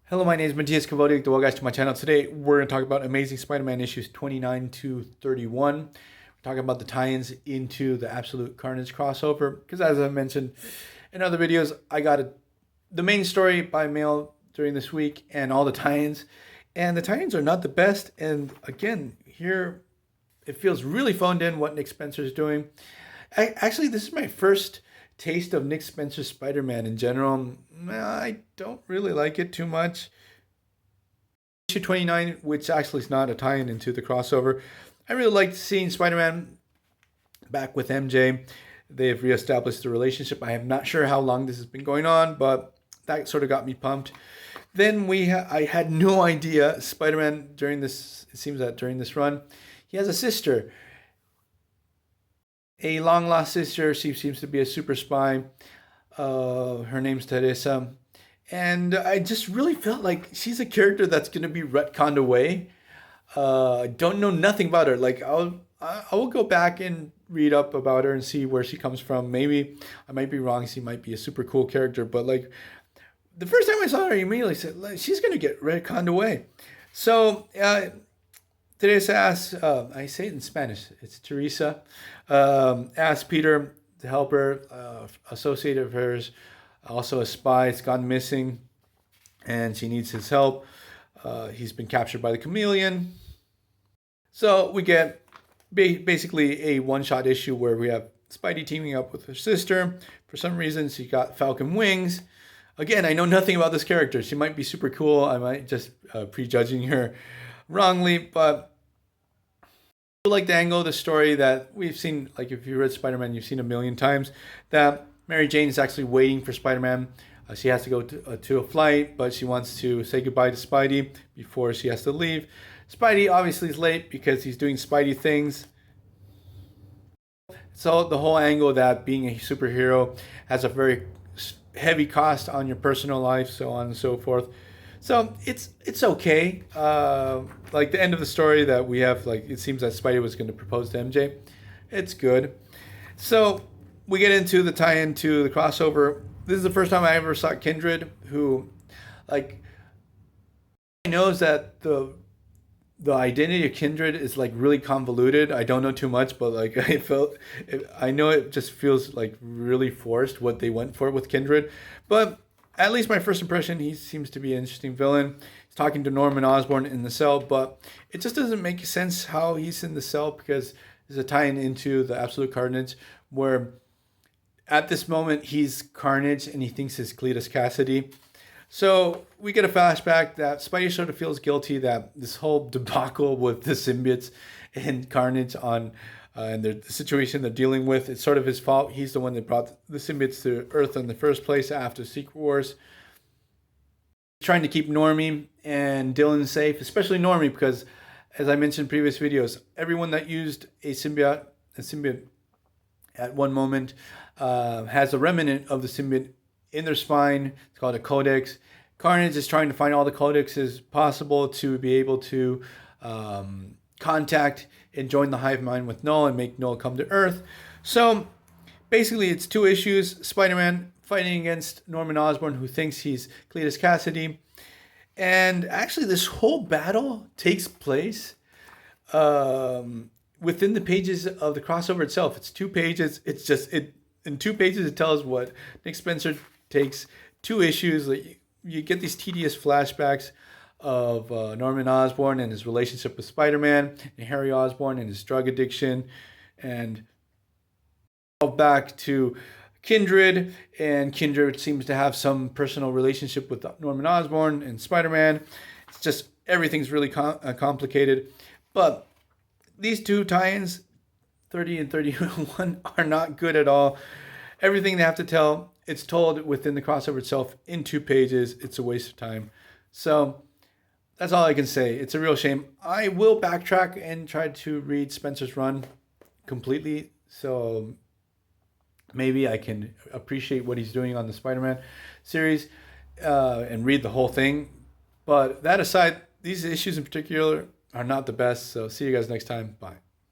Hello, my name is Matthias Kavodik. Welcome guys to my channel. Today we're going to talk about Amazing Spider-Man issues 29 to 31. We're talking about the tie-ins into the Absolute Carnage crossover because, as I mentioned in other videos, I got the main story by mail during this week and all the tie-ins. And the tie-ins are not the best. And again, here it feels really phoned in what Nick Spencer is doing. Actually, this is my first taste of Nick Spencer's Spider-Man in general. I don't really like it too much. Issue 29, which actually is not a tie-in into the crossover. I really liked seeing Spider-Man back with MJ. They've reestablished the relationship. I am not sure how long this has been going on, but that sort of got me pumped. Then I had no idea Spider-Man during this, it seems that during this run, he has a sister. A long-lost sister. She seems to be a super spy. Her name's Teresa. And I just really felt like she's a character that's going to be retconned away. I don't know nothing about her. Like, I will go back and read up about her and see where she comes from. Maybe I might be wrong. She might be a super cool character. But, like, the first time I saw her, I immediately said, like, she's going to get retconned away. So, Teresa asks, I say it in Spanish, it's Teresa, asks Peter to help her, associate of hers, also a spy, has gone missing, and she needs his help. He's been captured by the chameleon. So we get basically a one-shot issue where we have Spidey teaming up with her sister. For some reason, she got falcon wings. Again, I know nothing about this character. She might be super cool. I might just prejudging her wrongly, but I like the angle of the story that we've seen. Like, if you read Spider-Man, you've seen a million times that Mary Jane is actually waiting for Spider-Man. She has to go to a flight, but she wants to say goodbye to Spidey before she has to leave. Spidey obviously is late because he's doing Spidey things. So the whole angle that being a superhero has a very heavy cost on your personal life, so on and so forth. So it's okay. Like the end of the story that we have, like, it seems that Spidey was going to propose to MJ. It's good. So we get into the tie-in to the crossover. This is the first time I ever saw Kindred, who, like, knows that the identity of Kindred is like really convoluted. I don't know too much, but like I know it just feels like really forced what they went for with Kindred. But at least my first impression, he seems to be an interesting villain. He's talking to Norman Osborn in the cell, but it just doesn't make sense how he's in the cell because there's a tie-in into the Absolute Carnage where at this moment he's Carnage and he thinks it's Cletus Cassidy. So we get a flashback that Spidey sort of feels guilty that this whole debacle with the symbiotes and Carnage on and the situation they're dealing with, it's sort of his fault. He's the one that brought the symbiotes to Earth in the first place after Secret Wars. He's trying to keep Normie and Dylan safe, especially Normie, because as I mentioned in previous videos, everyone that used a symbiote at one moment has a remnant of the symbiote in their spine. It's called a codex. Carnage is trying to find all the codexes possible to be able to contact and join the hive mind with Null and make Null come to Earth. So basically it's two issues. Spider-Man fighting against Norman Osborn, who thinks he's Cletus Cassidy. And actually this whole battle takes place within the pages of the crossover itself. It's 2 pages. It's just, in 2 pages it tells what Nick Spencer takes 2 issues. Like, you get these tedious flashbacks of Norman Osborn and his relationship with Spider-Man, and Harry Osborn and his drug addiction, and back to Kindred, and Kindred seems to have some personal relationship with Norman Osborn and Spider-Man. It's just, everything's really complicated. But these 2 tie-ins, 30 and 31, are not good at all. Everything they have to tell, it's told within the crossover itself in 2 pages. It's a waste of time. So that's all I can say. It's a real shame. I will backtrack and try to read Spencer's run completely, so maybe I can appreciate what he's doing on the Spider-Man series and read the whole thing. But that aside, these issues in particular are not the best. So see you guys next time. Bye.